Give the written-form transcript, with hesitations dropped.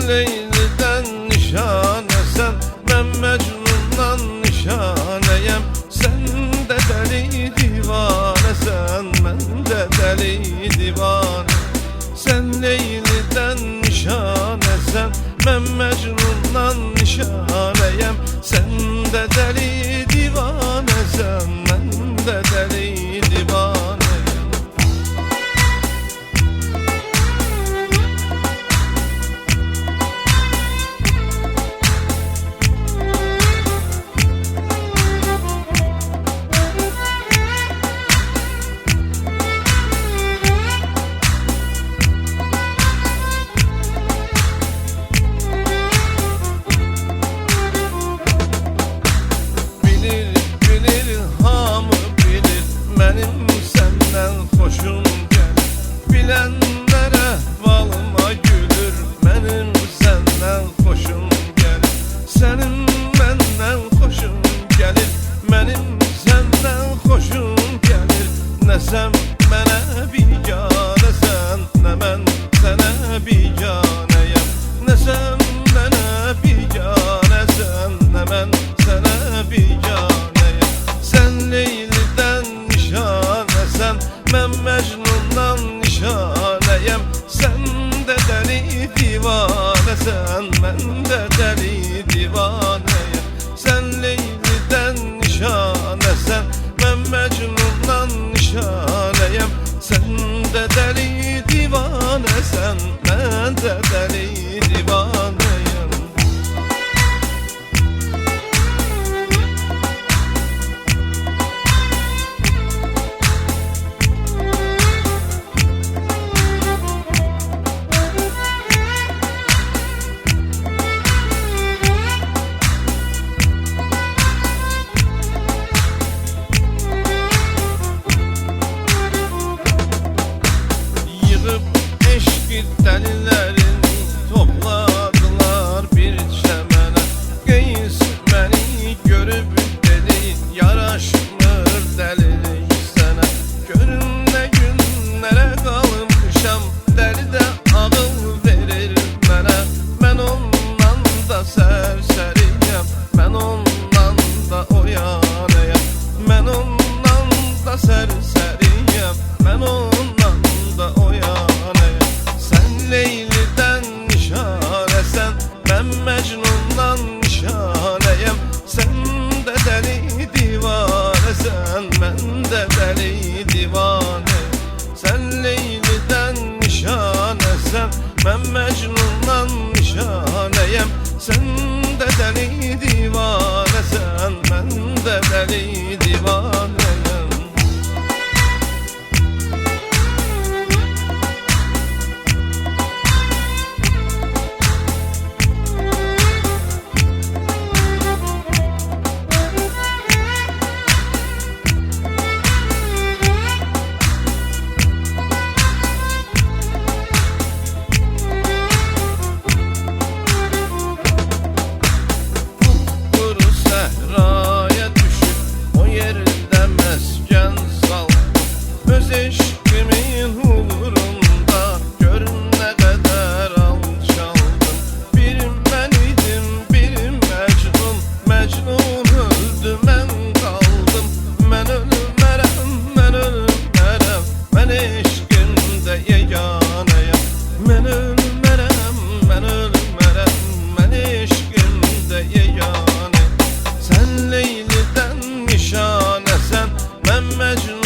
Leyli'den nişanesen, ben Mecnun'dan nişaneyem. Sen de deli divanesen, ben de deli divane. Sen Leyli'den nişanesen, ben Mecnun'dan nişaneyem. Sen de deli divanesen, ben de deli divaneyem. Benim senden hoşum gelir, bilenlere valıma gülür. Benim senden hoşum gelir, senin benden hoşun gelir. Benim senden hoşum gelir, ne sen bana biganesen, ne ben sana biganeyim. Ne sen bana biganesen, ne ben sana biganeyim. Sen Leyli'den nişanesen, ben Mecnun'dan nişaneyem. Sen de deli divanesen, ben de deli divaneyem. Sen Leyli'den nişanesen, ben Mecnun'dan nişaneyem. Sen de deli divanesen, ben de deli divaneyem. Delilerini topladılar bir çemene. Geyiz beni görüp dedi, yaraşmır delilik sana. Görün ne günlere kalmışam, deli de ağıl verir bana. Ben ondan da serseriyem, ben ondan da oyanayım. Ben ondan da serseriyem, ben ondan da oyanayım. Leyli'den nişanesen, ben Mecnun'dan nişaneyem. Sen de deli divanesen, ben de deli divane. Sen Leyli'den nişanesen, ben Mecnun'dan nişaneyem. Sen de deli divanesen, ben de deli divaneyem. Sahraya düşüp o yerde mesken saldım. Öz eşkimin uğrunda görün ne kadar alçaldım. Birim ben idim, birim Mecnun. Mecnun öldü, ben kaldım. Ben ölmerem, ben ölmerem, ben eşkimde yeganeyim. Ben ölmerem, ben ölmerem, ben eşkimde yeganeyim. Sen Leyli'den nişanesen, ben Mecnun